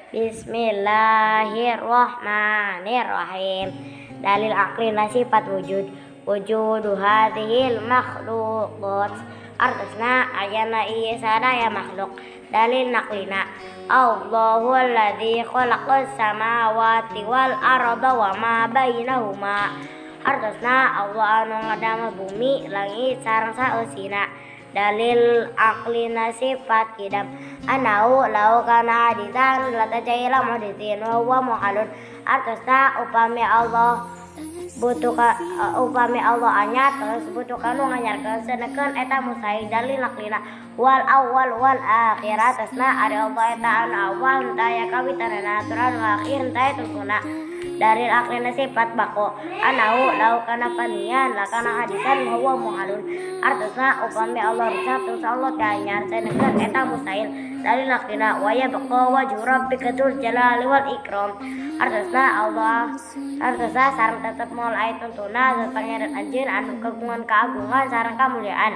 Bismillahirrahmanirrahim. Dalil akli na sifat wujud. Wujudu hadhil makhluqat. Artinya ayana iya sadaya makhluk. Dalil naklina. Allahu alladzi khalaqas samawati wal arda wa ma bainahuma. Artinya Allah anu ngadama bumi, langit sareng saeusina. Dalil aklina sifat kidam anau lau kana hadisan latajaila muhdisin wa huwa muhalun. Artinya upami Allah anyar terus butuh kanu nganyarkeun senekeun eta musai. Dalil aklina wal awal wal akhir. Artinya ari Allah eta anu awal daya kawitanana aturan akhir daya tungtuna. Dalil aklina sifat bako anau lau kana panian la kana hadisan wa huwa muhalun. Artinya upami Allah rusak terus Allah anyar senekeun eta mustahil. Dalil aklina wa yabqa wajhu rabbika dzul jalali wal ikram. Artinya sareng tetep moal aya tuntuna pangeran anjeun anu kagungan kaagungan sareng kamuliaan.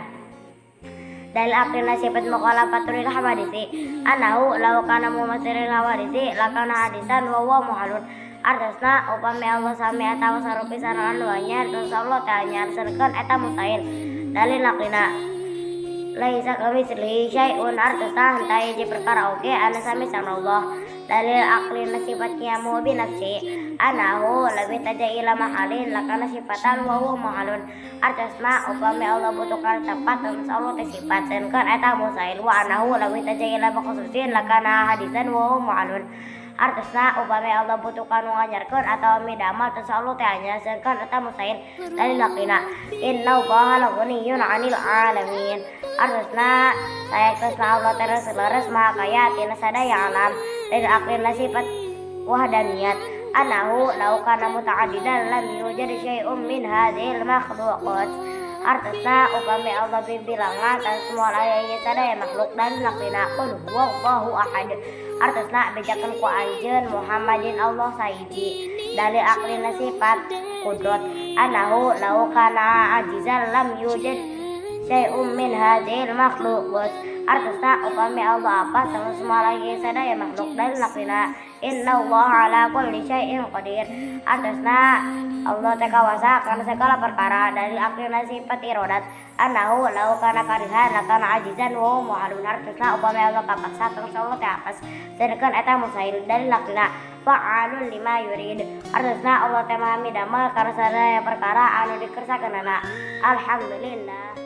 Dalil aklina sifat mukhalafatul hawadisi anau lau kana mumatsiril hawadisi la kana hadisan wa huwa muhalun. Artinya upami Allah sami atawa sarupi sareng anu anyar terus Allah anyar senekeun eta mustahil. Dalil aklina laisa kamitslihi syai'un. Artinya henteu hiji perkara oge anu sami sareng Allah. Dalil aklina sifat qiyamu bi nafsi anahu labi tajaila mahalin lakana sifatan wa huwa mahalun. Artinya upami Allah butuhkan tempat terus Allah teh sifat senekeun eta mustahil. Wa anahu labi tajaila makhususin lakana hadisan wa huwa mahalun. Artinya upami Allah butuhkan nganyarkeun atawa midamel terus Allah teh anya senekeun eta mustahil. Dalil aklina innallaha laghaniyun 'anil 'alamin. Artinya sayaktosna Allah teh leres maha kaya tina sadaya alam. Dalil aklina sifat wahdaniyat anahu lau kana muta'addidan lam yujad syai'un min hadhil makhluqat. Artinya upami Allah bibilangan dan semua aya sadaya makhluk. Dan laklina qul huwallahu ahad. Artinya bejakeun ku anjeun Muhammadin Allah sahiji. Dalil aklina sifat qudrat anahu lau kana ajizan lam yujad syai'un min hadhil makhluqat. Artinya upami Allah apa terus semua lagi sadaya makhluk. Dan laklina innallaha ala kulli syai'in qadir. Artinya Allah teh kawasa kana segala perkara. Dari aklina sifat irodat anahu lau kana karihan lakana ajizan wa mu'alun. Artinya upami Allah kapaksa terus Allah teh apes sedekeun eta mustahil. Dari aklina fa'alun lima yurid. Artinya Allah teh maha midamel kana sadaya perkara anu dikersakeunana. Alhamdulillah.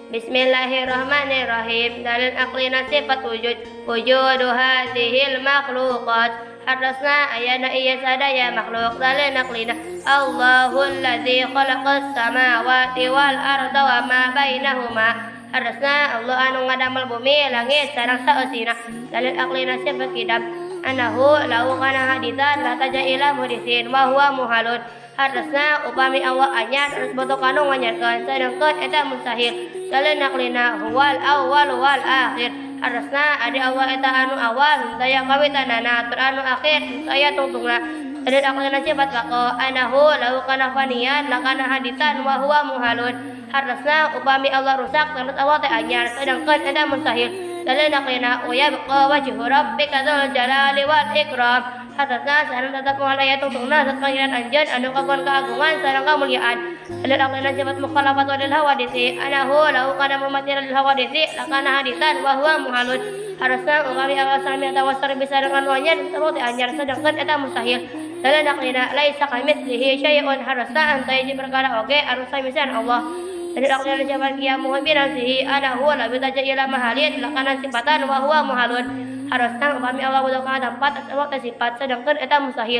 Bismillahirrahmanirrahim. Dalil aklina sifat wujud. Wujudu hadhil makhluqat. Harusna ayana iya sadaya makhluk. Dalil aklina Allahul ladzi khalaqas samawati wal arda wa ma bainahuma. Harusna Allah anu ngadamel bumi langit sareng saeusina. Dalil aklina sifat kidam anahu lau kana hadisan la tajaila muhdisin wa huwa muhalun. Harusna upami Allah anyar terus butuh kanu nganyarkeun sedengkeun eta mustahil. Dalil naklina huwal awwal wal akhir. Harusna adi Allah eta anu awal daya kawitanana tur anu akhir saya tungtungna. Dalil aklina sifat baqo anahu lau kana fanian lakana hadisan wa huwa muhalun. Harusna upami Allah rusak terus Allah teh anyar sedengkeun eta mustahil. Dalil naklina wa yabqa wajhu rabbika dzul jalali wal ikram. Harusna sareng tetep moal aya tungtungna sat pangeran anjeun anu kagungan kaagungan sareng kamuliaan. Dalil aklina sifat mukhalafat lil hawadisi anahu lau kana mumatsir lil hawadisi lakana hadisan wa huwa muhalun. Harusna upami Allah sami atawa sareng bisa dengan wanyar terus teh anyar sedengkeun eta mustahil. Dalil aklina laisa kamitslihi syai'un. Harusna anta hiji perkara oge anu sami sareng Allah. Dalil aklina sifat qiyamu bi nafsihi anahu la bitajila mahalin lakana sifatan wa huwa muhalun. Harusna upami Allah butuhkan tempat atau sifat sedangkan eta mustahil.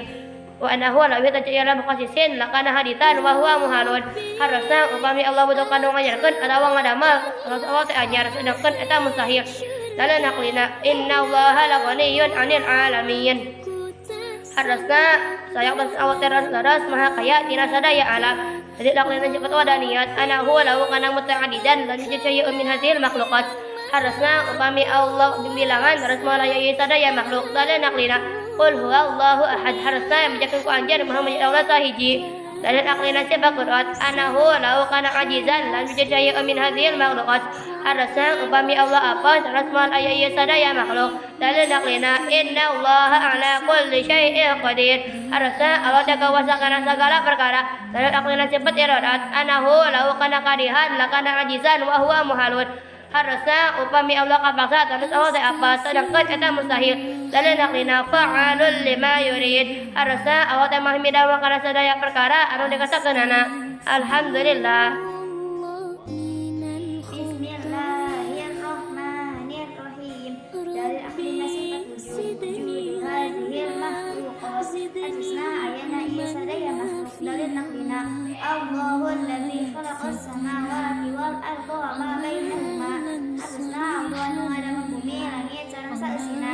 Wa anahu la bitajila makasisin lakana hadisan wa huwa muhalun. Harusna upami Allah butuhkan nganyarkeun atawa ngadamel Allah teh anyar sedangkan eta mustahil. Dalil aklina innallaha laghaniyun 'anil 'alamin. Harusna sayang Allah teras maha kaya tina sadaya alam. Jadi laklina sifat wadaniyat anahu lau kana muta'addidan lan yujad syai'un min hadhil makhluqat. Harusna upami Allah bilangan terus malaya sadaya makhluk. Dalil naklina qul huwallahu ahad. Harusna bijakeun ku anjeun maha menjadi Allah sahiji. Dalil aklina sifat qudrat anahu lau kana ajizan lan yujad syai'un min hadhil makhluqat. harusna upami Allah apa terus moal aya ieu sadaya makhluk dalil naklina innallaha ala kulli syai'in qadir harusna Allah teh kawasa kana sagala perkara dalil naklina sifat iradat anahu lau kana kadihan lakana ajizan wa huwa muhalun harusna upami Allah kapaksa terus Allah teh apa sedangkan eta mustahil dalil naklina fa'alul lima yurid harusna Allah teh mah midawa kana sadaya perkara anu dikasakeunana alhamdulillah. Bismillahirrahmanirrahim. Dari akhirnya sifat wujud hadhil makhluqat hadisna ayana iya sadaya makhluk dalil naklina Allahul ladzi khalaqas samawati wal arda wa ma bainahuma hadisna Allah anu ngadama bumi langit sareng saeusina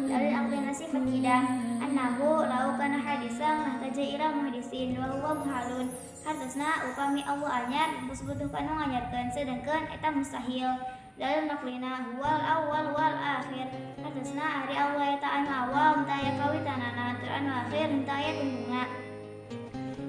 dalil akhirnya sifat hidah annahu lau kana hadisan lahtaja ila muhadisin wa huwa muhalun hartosna upami Allah anyar butuh kanu nganyarkeun sedengkeun eta mustahil dalil naklina huwal awal wal akhir hartosna ari Allah eta anu awal henteu aya kawitanana tur anu akhir henteu aya tungtungna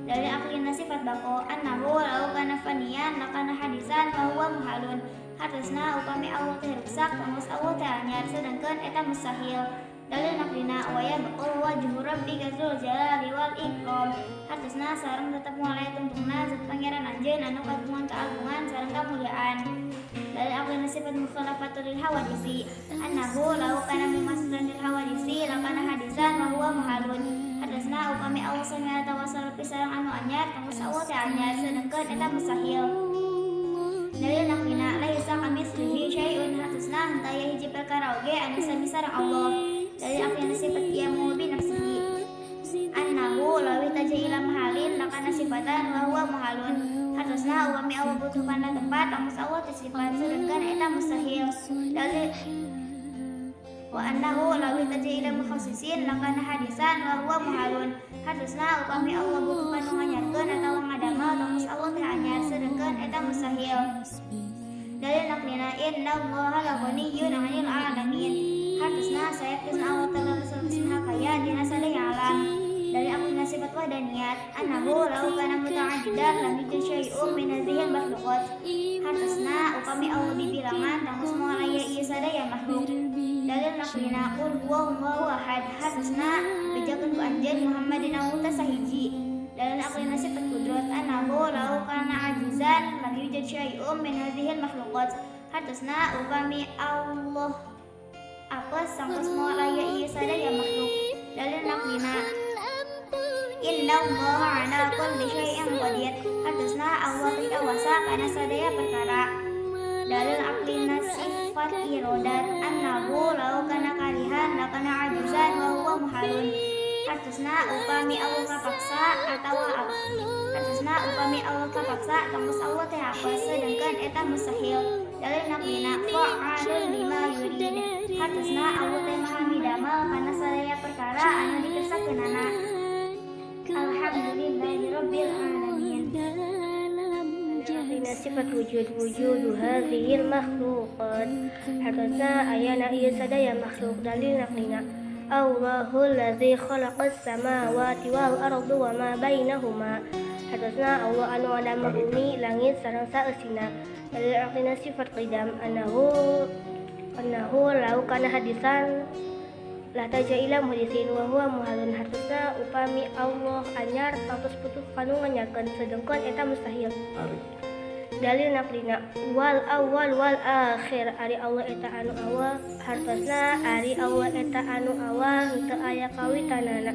dalil aklina sifat bako annahu lau kana faniyan lakana hadisan wa huwa muhalun hartosna upami Allah teh rusak tangos Allah teh anyar sedengkeun eta mustahil dalil naklina wa yabqul wajhu rabbika dzul jalali wal ikram hartosna sareng tetep mulai tungtungna zat pangeran anjeun anu kagungan kaagungan sareng kamuliaan dalil aklina sifat mukhalafatul lil hawadisi annahu lau kana mumassilan lil hawadisi lakana hadisan wa huwa muhalun hartosna upami Allah sami tawassul pisareng anu anyar tangos Allah teh anyar sedengkeun eta mustahil dalil naklina laisa kamitslihi syai'un hartosna henteu aya hiji perkara oge anu sami sareng Allah dari akhirnya sifat qiyamu bi nafsihi annahu lawi taja ila mahalin lakana sifatan wa huwa muhalun hartosna upami Allah butuh kana tempat tanggus Allah teh sifat sedengkeun eta mustahil dalil wa annahu lawi taja ila mukhassisin lakana hadisan wa huwa muhalun hartosna upami Allah butuh kanu nganyarkeun atawa ngadamel tanggus Allah teh anyar sedengkeun eta mustahil dalil naklina innallaha laghaniyun 'anil 'alamin hartosna saya kisah Allah telah bersama kaya dina sadaya alam dari akhirnya sifat wahdaniyat annahu lau kana muta'addidan lam yujad syai'un min hadhil makhluqat hartosna upami Allah bibilangan tanggus moal aya ieu sadaya makhluk dalil naklina qul huwallahu ahad hartosna bejakeun ku anjeun Muhammadin anu teh sahiji dalil akhirnya sifat qudrat annahu lau kana ajizan lam yujad syai'un min hadhil makhluqat hartosna upami Allah apa sangkos moal aya ieu sadaya makhluk dalil naklina innallaha ala kulli syai'in qadir hartosna Allah teh kawasa kana sadaya perkara dalil aklina sifat iradat annahu lau kana karihan lakana ajizan wa huwa muhalun hartosna upami Allah kapaksa atawa hartosna upami Allah kapaksa tanggus Allah teh apa sedengkeun eta mustahil dalil naklina fa'alul lima yurid hartosna Allah teh maha midamel kana sadaya perkara anu dikersakeunana alhamdulillahirabbil alamin Artinya sifat wujud hadhil makhluqat hartosna ayana ieu sadaya makhluk dalil naklina Allahul ladzi khalaqas samawati wal arda wa ma bainahuma hartosna Allah anu ngadama bumi langit sareng saeusina dalil aklina sifat qidam annahu lau kana hadisan la taja ila muhadisin wa huwa muhalun hartosna upami Allah anyar patos putuh kanu nganyarkeun sedengkeun eta mustahil dalil naklina wal awal wal akhir ari Allah eta anu awal hartosna ari Allah eta anu awal henteu aya kawitanana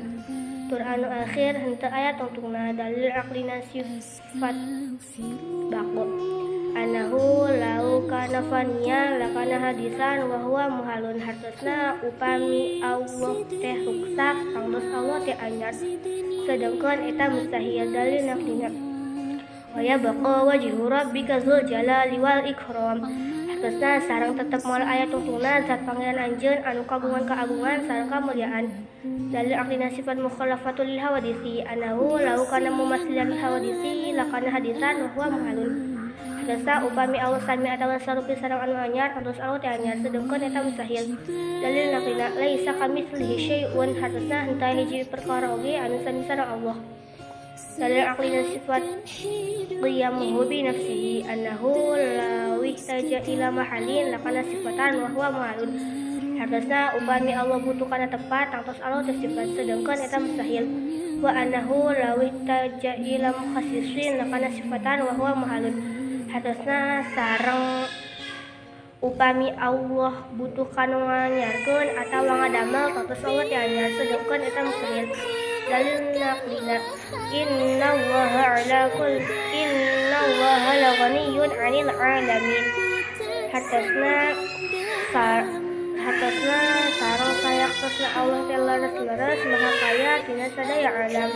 tur anu akhir henteu aya tungtungna dalil aklina sifat bako anahu lau kana faniya lakana hadisan wa huwa muhalun hartosna upami Allah teh ruksak tangdos Allah teh anyar sedengkeun eta mustahil dalil naklina wa yabqa wajhu rabbika dzul jalali wal ikram hartosna sareng tetep moal aya tungtungna zat pangeran anjeun anu kagungan kaagungan sareng kamuliaan dalil aklina sifat mukhalafatul lil hawadisi anahu lau kana mumassilan lil hawadisi lakana hadisan wa huwa muhalun hartosna upami Allah sami atawa sarupi sareng anu anyar terus Allah teh anyar sedengkeun eta mustahil dalil naklina laisa kamitslihi syai'un hartosna henteu hiji perkara oge anu sami sareng Allah dalil aklina sifat qiyamuhu bi nafsihi annahu law ihtaja ila mahallin lakana sifatan wa huwa muhalun. Hartosna upami Allah butuh kana tempat tangtos Allah teh sifat sedengkeun eta mustahil. Wa annahu law ihtaja ila mukhassisin lakana sifatan wa huwa muhalun. Hartosna sareng upami Allah butuh kanu nganyarkeun atawa ngadamel tangtos Allah teh anyar sedengkeun eta mustahil. Dalil naqlina innallaha la ghaniyyun 'anil 'alamin. Hartosna sareng sayaktosna Allah teh leres maha kaya tina sadaya alam.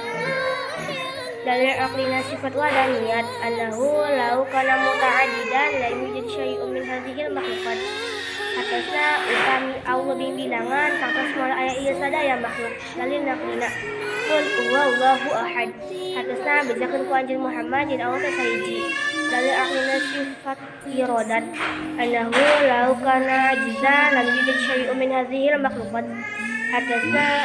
Dalil aqlina sifat wadaniyat annahu law kana muta'addidan la yujad syai'un min hadhil makhluqat. Hartosna upami Allah bimbinangan tangtos moal aya ieu sadaya makhluk. Dalil naqlina qul huwallahu ahad. Hartosna bejakeun ku anjeun Muhammad jeung Allah teh sahiji. Dalil aqlina sifat iradat annahu law kana ajzan lam yujad syai'un min hadhil makhluqat. Hartosna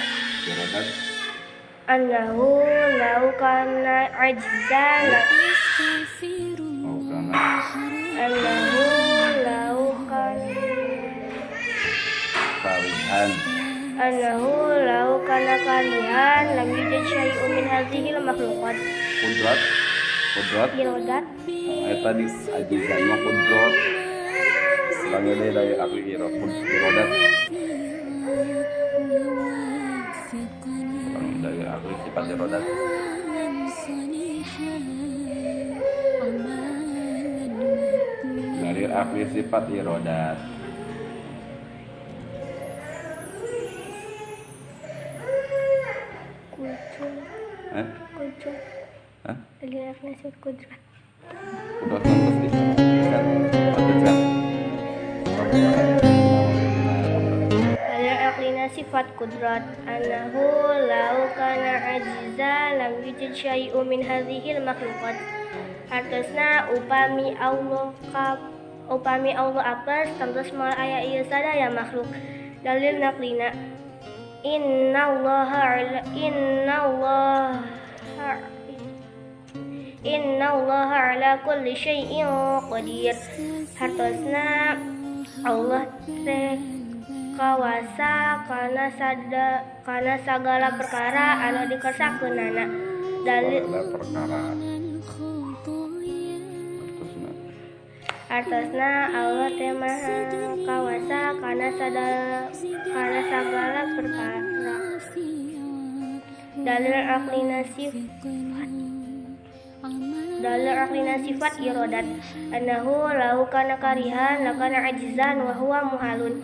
annahu law kana ajzan annahu law kana karihan lam yujad syai'un min hadhil makhluqat. Kudrat Iradat eta di ajizan mah kudrat sebagai dari akli iradat dari akli sifat iradat dari akli sifat iradat kuncung dalil aqlina sifat kudrat. kudrat terus disebutkan Dalil aqlina sifat kudrat annahu law kana ajiza lam yujad syai'un min hadhil makhluqat. Hartosna upami Allah apes tangtos moal aya ieu sadaya makhluk. Dalil naqlina innallaha ala kulli syai'in qadir. Hartosna Allah teh kawasa kana sagala perkara anu dikesakeunana. Dalil perkara hartosna Allah teh maha kawasa kana sagala perkara. Dalil aqlina sifat iradat annahu law kana karihan lakana ajizan wa huwa muhalun.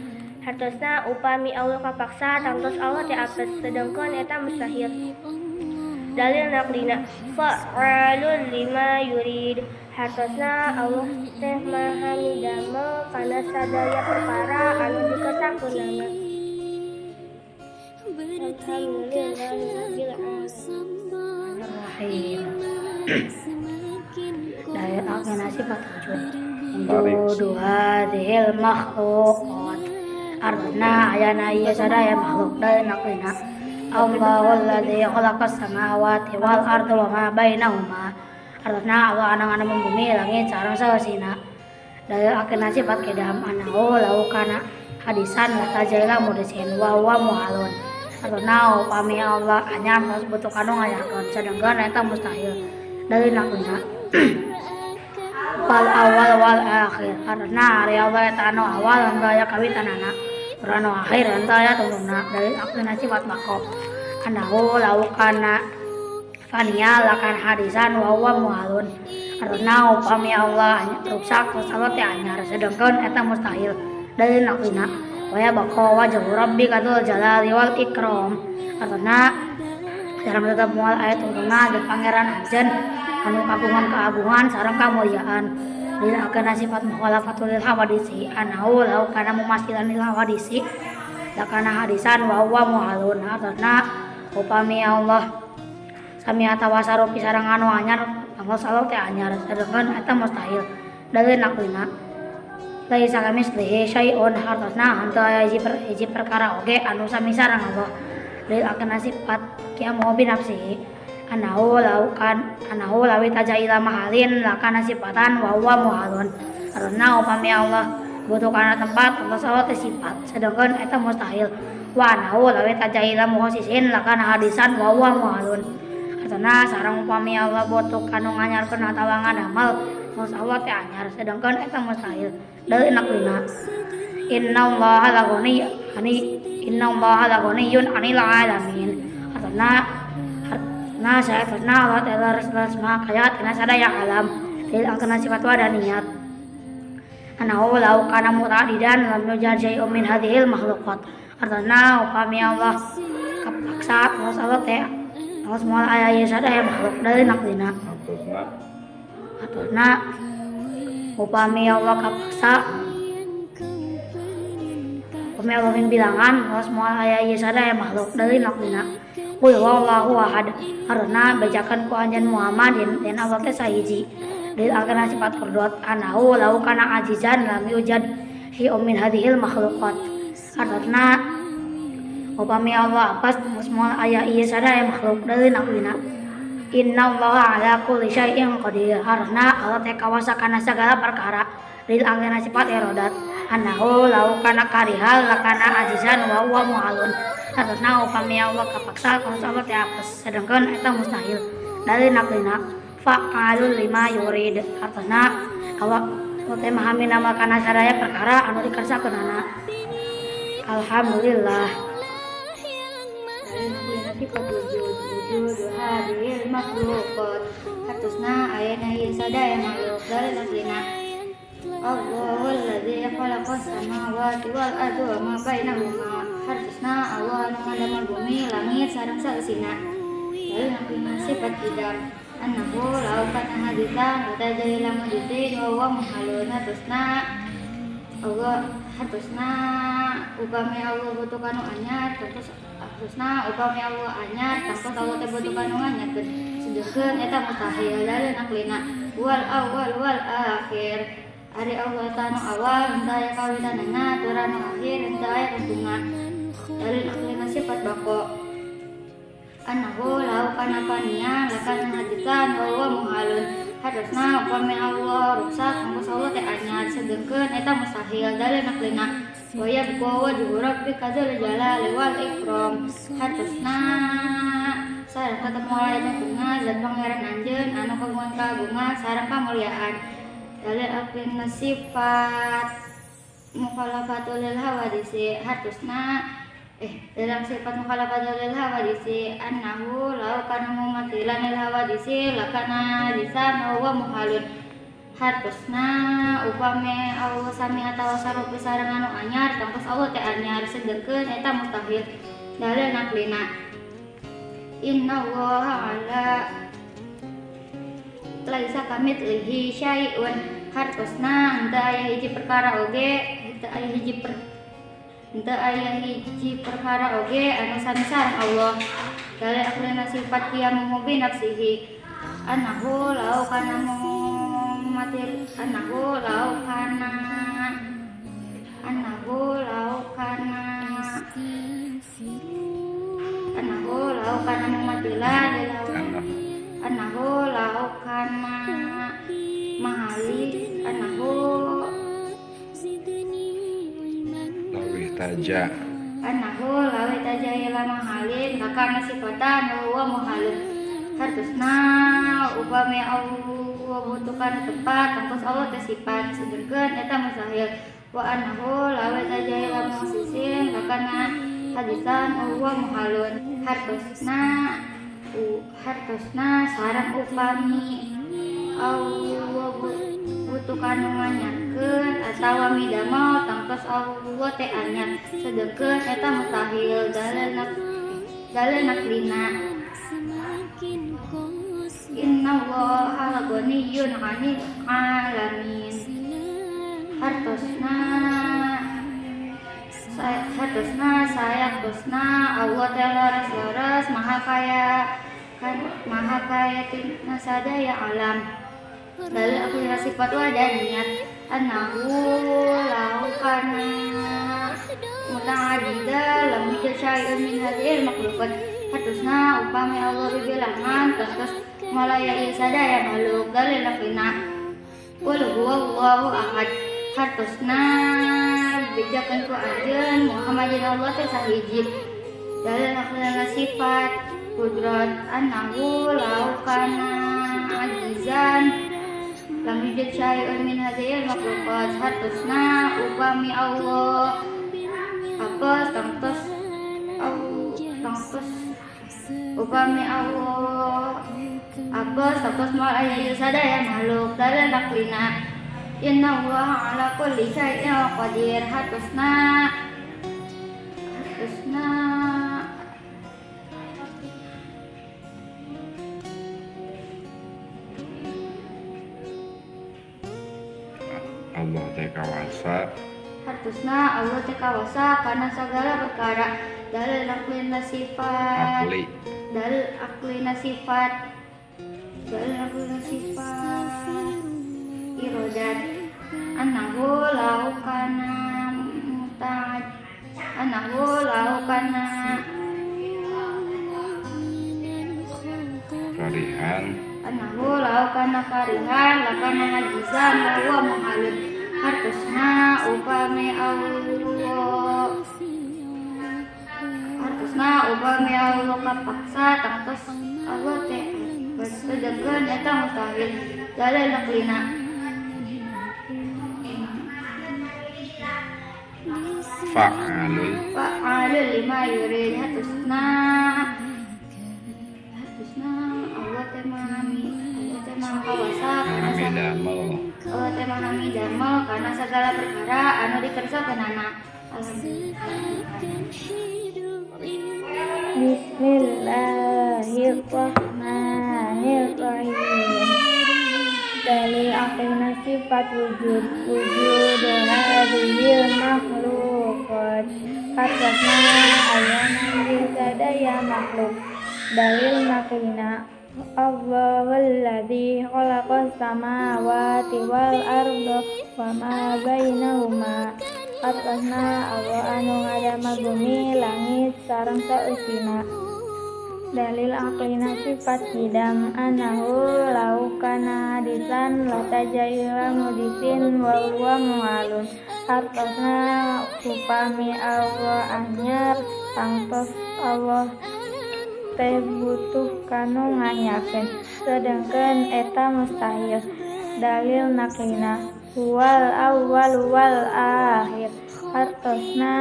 Hartosna upami Allah kapaksa tangtos Allah teh apes sedengkeun eta mustahil. Dalil naqlina fa'alul lima yurid. Hartosna Allah teh maha midamel kana sadaya perkara anu dikesakeunana. Dalil aqlina sifat wujud hadhil makhluqat. Artosna ayana ieu sadaya makhluk. Dalil aqlina Allahul ladzi khalaqas samawati wal arda wa ma bainahuma. Artosna Allah anu membumi langit sareng saeusina. Dalil aqlina sifat qidam annahu law kana hadisan latajaila mudasin wa huwa muhalun. Artosna upami Allah anyar tos butuh kanu ngayarkeun sedengkeun eta mustahil. Dalil aqlina wal awal wal akhir. Artosna ari Allah eta anu awal anu aya kawitanana, anu akhir anu aya tungtungna. Dalil aqlina sifat baqo annahu law kana faniya lakan hadisan wa huwa muhalun. Artosna upami Allah rusak tos Allah teh anyar sedengkeun eta mustahil. Dalil aqlina wa ya baqo wajhu rabbika dzul jalali wal ikram. Artosna sareng tetep moal aya tungtungna jeung pangeran anjeun anu kagungan keagungan sareng kamuliaan. Dalil aqlina sifat mukhalafatul hawadisi annahu law kana mumasilan lil hawadisi lakana hadisan wa huwa muhalun. Artosna upami Allah sami atawasarupi sareng anu anyar tangtos Allah teh anyar sedengkeun eta mustahil. Dalil aqlina laisa kamitslihi syai'un. Hartosna henteu aya hiji perkara oge anu sami sareng Allah. Dalil aqlina sifat qiyamuhu bi nafsihi anahu lawi tajaila mahalin lakana sifatan wa huwa muhalun. Karena upami Allah butuh karena tempat terus Allah teh sifat sedangkan eta mustahil. Wa anahu lawi tajaila mukhasisin lakana hadisan wa huwa muhalun. Karena sareng upami Allah butuh kanu nganyarkeun atawa ngadamal terus Allah teh anyar sedangkan eta mustahil. Deui naklina innallaha laghaniyun 'anil 'alamin. Karena saya pernah Allah telah resma kaya tina sadaya alam lil angkana sifat wa dan niat anahu lau kana mutadidan lam yujad syai'un min hadhil makhluqat. Karena upami Allah kapaksa terus Allah teh terus moal aya ieu sadaya makhluk dari naklina atosna upami Allah kapaksa upami Allah bilangan terus moal aya ieu sadaya makhluk dari naklina. Qul wallahu ahad. Karena bajakan ku anjeun Muhammad dan Allah teh sahiji. Lil akana sifat qudrat anahu lau kana ajizan lam yujad hi min hadhil makhluqat. Karena upami Allah apes semua aya ieu sadaya makhluk deui naklina. Innallaha ala kulli syai'in qadir. Karena Allah teh kawasa kana sagala perkara. Lil akana sifat iradat anahu lau kana karihal lakana ajizan wa huwa muhalun. Karena upami Allah kapaksa kalau Allah teh apes sedangkan eta mustahil dari naklina fa'alul lima yurid. Artosna Allah teh maha minama kana sadaya perkara anu dikersakeunana. Alhamdulillah. Sifat wujud hadhil makhluqat. Artosna ayana ieu sadaya makhluk dari naklina Allahul ladzi khalaqas samawati wal arda wa ma bainahuma. Harusna Allah anu ngadamel bumi langit sareng saeusina. Lalu naklina sifat idam annahu lau kana hadisan wa tajahila mujtahid wa huwa muhalun. Harusna upami Allah butuh kanu anyar terus harusna upami Allah anyar tanpa Allah teh butuh kanu anyarkeun sedengkeun eta mustahil. Lalu naklina wal awwal wal akhir. Ari Allah tanu awal henteu kawitanana turun akhir henteu aya ketungan. Dari naklina sifat bako annahu lau kana panian lakana hadisan wa huwa muhalun. Harusna upami Allah rusak mangko Allah teh anyar sedengkeun eta mustahil. Dari naklina wa yabqa wajhu rabbika dzul jalali wal ikram. Harusna sareng ketemu aya tengah zat pangeran anjeun anu kagungan kagungan sareng kamulyaan. Dari naklina sifat mukhalafatul hawadisi. Harusna dalam sifat mukhalafatul hawadisi annahu lau kana mumatilan lil hawadisi lakana lisan wa huwa muhalun. Harusna upami Allah sami atawa sarupi sareng anu anyar tangkos Allah teh anyar sedengkeun eta mustahil. Dari naklina innallaha ala laisa kamitslihi syai'un. Harusna henteu aya hiji perkara oge henteu aya hiji perkara oge anu sami sareng Allah. Dari aklina sifat qiyam bi nafsihi annahu lau kana mumatil annahu lau kana mumatilan annahu lau kana mahali annahu lawi taja ila mahalin kakana sifatan wa muhalun. Harusna upami Allah butuhkan tempat tangkos Allah teh sifat sedengkeun eta mustahil. Wa annahu lawi taja ila mukhasisin kakana hadisan wa muhalun. Harusna sareng upami Allah butuh kanu nganyarkeun atawa midamel tangkos Allah teh anyar sedengkeun eta mustahil. Dalil naklina innallaha laghaniyun 'anil 'alamin. Harusna Allah teh laras maha kaya tina sadaya alam. Dalil akhirah sifat wadaniyat annahu lau kana muta'addida lam yujad syai'un min hadhil makhluqat. hartosna upami Allah bibilangan terus malaya ieu sadaya makhluk dalil aklina qul huwallahu ahad hartosna bejakeun ku anjeun Muhammadin Allah teh sahiji dalil aklina sifat kudrat annahu laukana ajizan lam yujad syai'un min hadhil makhluqat hartosna upami Allah apa tangtos upami Allah apa tangtos mal aya sadaya makhluk dalil aklina inna Allah ala kulli syai'in qadir hartosna Allah teh kawasa hartosna Allah teh kawasa kana sagala perkara dalil aklina sifat dalil aklina sifat irodat annahu laukana muta'ad annahu laukana karihan annahu laukana karihan lakana hajizan wa muhalun hartosna upami Allah kapaksa tangtos Allah teh sedengkeun eta mustahil dalil aklina fa'alul lima yurid hartosna Allah teh mahami kawasa Allah teh mahami damel karena segala perkara anu dikersakeunana Bismillahirrahmanirrahim. Dalil aklina sifat wujud hadhil makhluqat hartosna ayana sadaya makhluk dalil aklina Allahul ladzi khalaqas samawati wal arda wa ma bainahuma hartosna Allah anu ngadama bumi langit sareng saeusina dalil aklina sifat hidam anahu laukana hadisan latajaila mudisin wa huwa muhalun hartosna upami Allah anyar tangtos Allah teh butuh kanu nganyakeun sedengkeun eta mustahil dalil naklina wal awwal wal akhir hartosna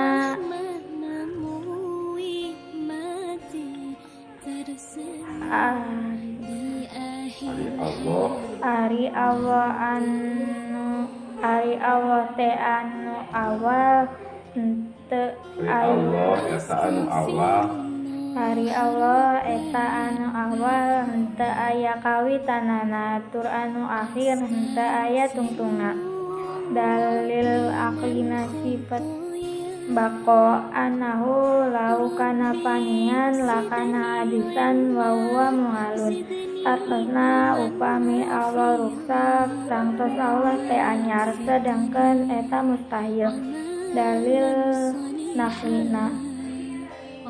Ari Allah teh anu awal henteu Ari Allah eta anu awal henteu aya kawitanana tur anu akhir henteu aya tungtungna dalil aklina sifat bako anahu laukana paningan lakana hadisan wa huwa muhalun hartosna upami Allah ruksak tangtos Allah teh anyar sedangkan eta mustahil dalil naklina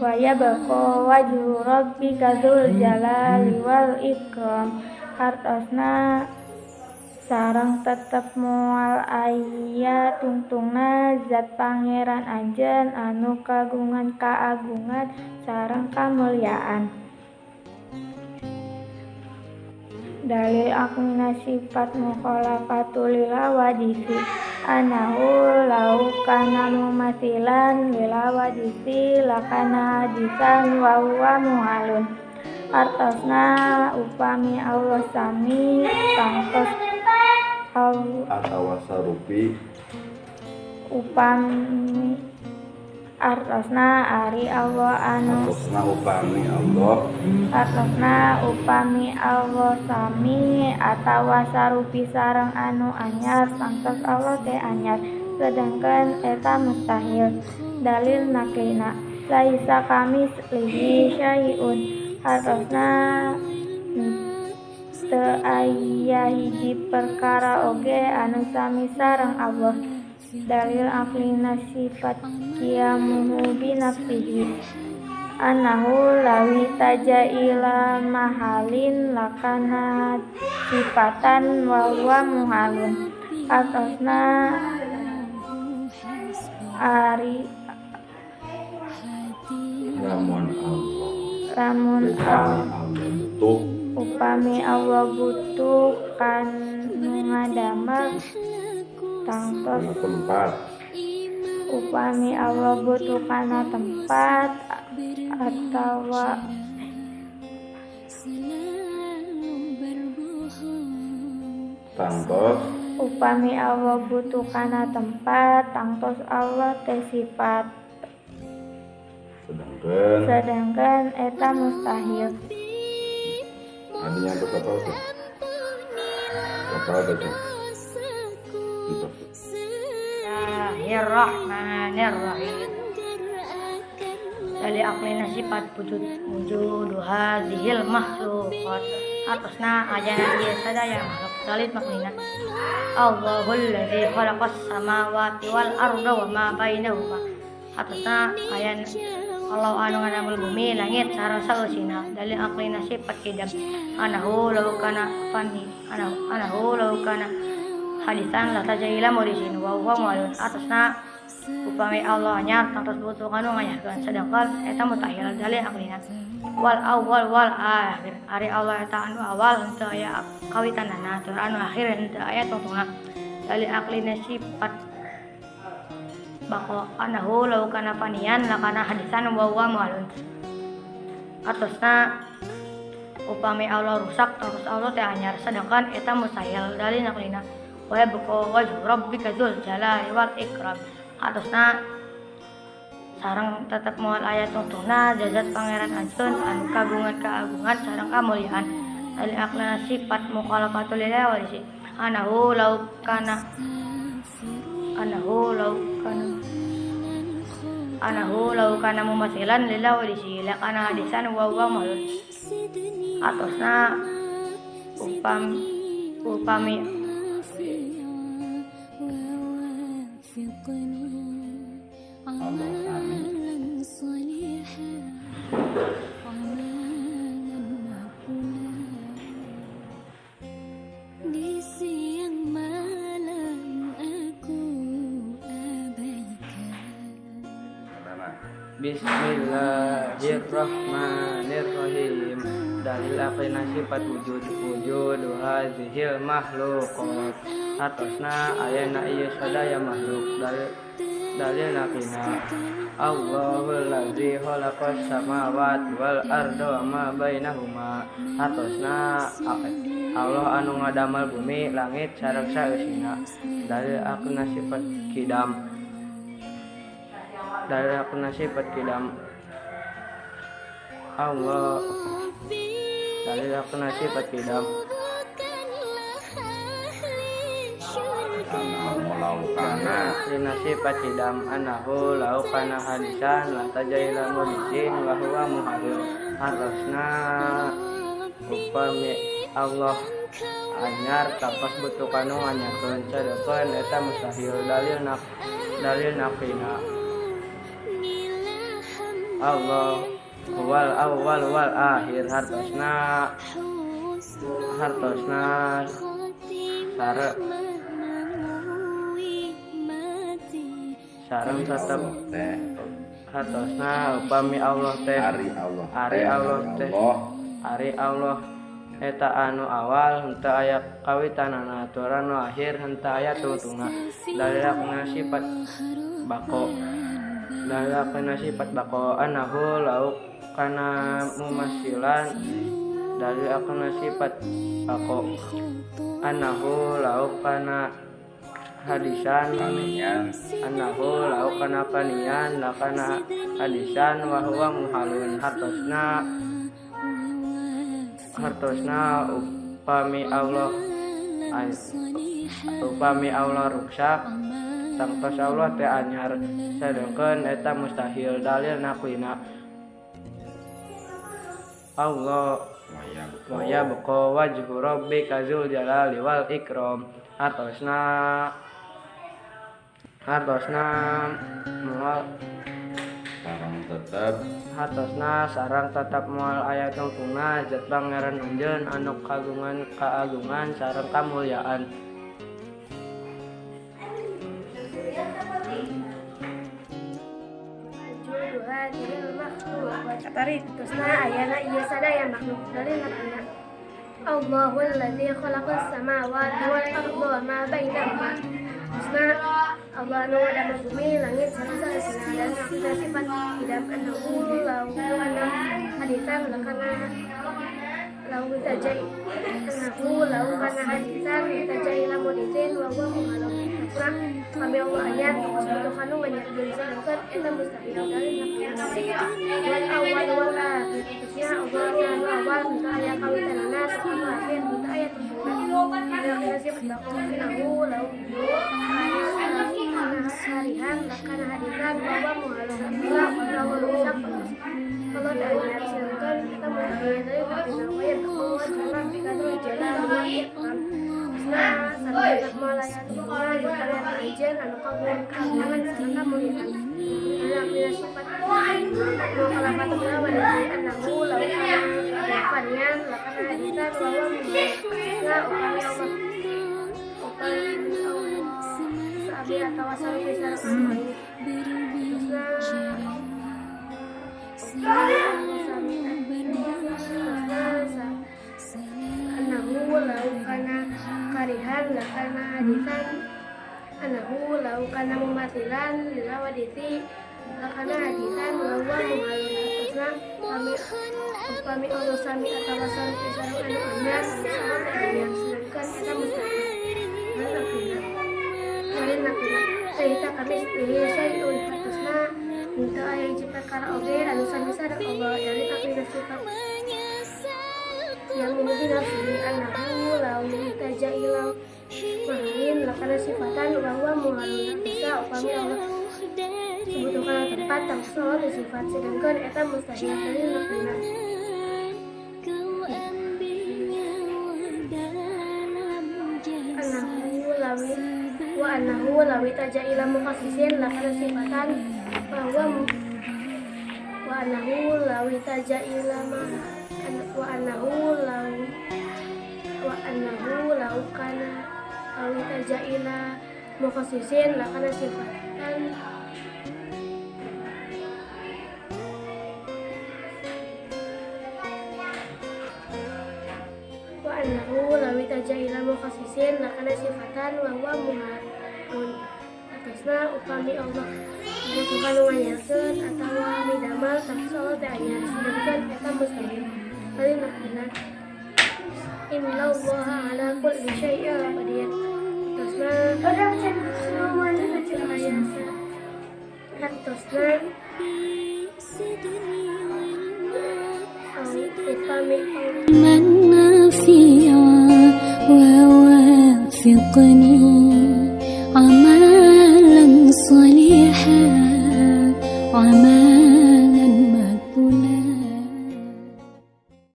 waya bako wajhu rabbika dzul jalali wal ikram hartosna sareng tetep moal aya tungtungna zat pangeran anjeun anu kagungan kaagungan sareng kamulyaan dalil aklina sifat mukhalafatul lawadisi anahu laukana mumasilan lilawadisi lakana hadisan wa huwa muhalun hartosna upami Allah sami tangtos atawasarupi upami artosna ari Allah anu artosna upami Allah sami atawasarupi sareng anu anyar tangtos Allah teh anyar sedangkan eta mustahil dalil naklina laisa kami lihi syai'un hartosna teu aya hiji perkara oge anu sami sareng Allah dalil aklina sifat qiyamuhu bi nafsihi anahu lawi taja ila mahalin lakana sifatan wa huwa muhalun atosna ari Lamun Allah butuh upami Allah butuh kanu ngadamel tangtos karena tempat upami Allah butuh kana tempat atawa tangtos upami Allah butuh kana tempat tangtos Allah teh sifat sedangkan eta mustahil. Adanya untuk apa itu? Apa itu? Itu. Bismillahirrahmanirrahim. Dari aklina sifat wujud hadhil makhluqat atasna ajana ieu sadaya makhluk dalit maklina Allahul ladzi khalaqas samawati wal arda wa ma bainahuma atasna ayan Allah anu ngadamel bumi langit sareng saeusina dari aklina sifat kidam anahu law kana fani anahu law kana hadisan la tajaila murisin wa huwa malun atasna upami Allah anyar tangtos butuh kanu ngayahkeun sedangkan eta mustahil dalil aklina wal awwal wal akhir ari Allah eta anu awal henteu aya kawitanana tur anu akhir henteu aya tungtungna dalil aklina sifat bako anahu law kana fanian lakana hadisan wa huwa malun atosna upami Allah rusak terus Allah teh anyar sedangkan eta mustahil dalil aklina wa yabqa wajhu rabbika dzul jalali wal ikram atosna sareng tetep moal ayat tungtungna jazat pangeran anjeun anu kagungan kaagungan sareng kamuliaan ali aklina sifat mukhalaqatul lillahi wa risi anahu law kana mumasilan lillahi wa risi lakana hadisan wa huwa malun atosna upami Allah Bismillahirrahmanirrahim. Dalil aklina sifat wujud hadhil makhluqat atosna ayana ieu sadaya makhluk dalil aklina Allahul ladzi khalaqas samawati wal arda wa ma bainahuma atosna Allah anu ngadamel bumi langit sareng saeusina dalil aklina sifat kidam dari aklina sifat kidam Allah dari aklina sifat kidam aklina sifat kidam anahu laukana hadisan la tajaila mudisin wa huwa muhalul harasna upami Allah anyar tapas butuh kanu anyakeun sadekeun eta mustahil dalil nafina Allah wal awal wal akhir hartosna sareng tetep hartosna upami Allah teh ari Allah eta anu awal henteu aya kawitanana tur anu akhir henteu aya tungtungna dalilna sifat bako anahu lauk kana mumasilan dari akna sifat bako anahu lauk kana hadisan anahu lauk kana panian lakana hadisan wa huwa muhalun hartosna upami Allah rusak tangtos Allah teh anyar sedangkan eta mustahil dalil naklina Allah wa yabqa wajhu rabbika dzul jalali wal ikram hartosna mual tetap Hatosna sarang tetap moal aya tungtungna zat pangeran anjeun anu kagungan kaagungan sareng kamulyaan. Duha dihil makhluk Tari tusna ayana iya sadaya makhluk dalil nakna Allahul ladzi khalaqas samawati wal arda wa ma bainahuma. Tusna Allah anu ngadama bumi langit sareng saeusna dan saksina sifat tidak annahu lau kana hadisan lakana lau tajai annahu lau kana hadisan tajai lamun izin wa huwa muhalaf. Tusna kami Allah ayat suatu kanu banyak sedangkan eta mustahil dari wal awal wal akhir. Tusna Allah anu awal minta ayat kawitanana sareng akhir minta ayat tidak sifat annahu lau harihan lakana hadisan bahwa muhalaf kalau rusak kalau ayat sedangkan kita mustahil dari tapi yang kedua jalan dikatakan jalan nah sareng malaya dua kalian ajen anu kagungan kagungan sareng kamuliaan anak bila sifat kalau kalamat berapa dari anakku lalu kalian lakana hadisan bahwa muhalaf upami Allah upami Allah sabi atau asal bisa ramai anahu lau kana karihan lakana hadisan anahu lau kana mematilan lilawaditi lakana hadisan wawa muhalun atasna kami Allah sami atau asal bisa anu anyar sama anyar sedangkan kita mustahil kalian nakina cerita kami pilih syai'un hatusna minta ayah jipat kara oge anu samisa dan Allah dari tapi sifat yang mungkin nafsi anahu lau tajailau mahin lakana sifatan bahwa muhalun bisa upami Allah sebutuhkan tempat tamsul sifat sedangkan eta mustahil dari nakina anahu lawi tajaila mukhasisin lakana sifatan bahwa wa anahu lawi tajaila wa anahu lau kana lawi tajaila mukhasisin lakana sifatan wa anahu lawi tajaila mukhasisin lakana sifatan wa huwa muharun atasna upami Allah butuhkan wayaskeun atawa midamal tapi salat ayat sedangkan eta mustahil kali nakina innallaha ala kulli syai'in qadir atasna atasna upami من نافعا ووافقني عملا صالحا عملا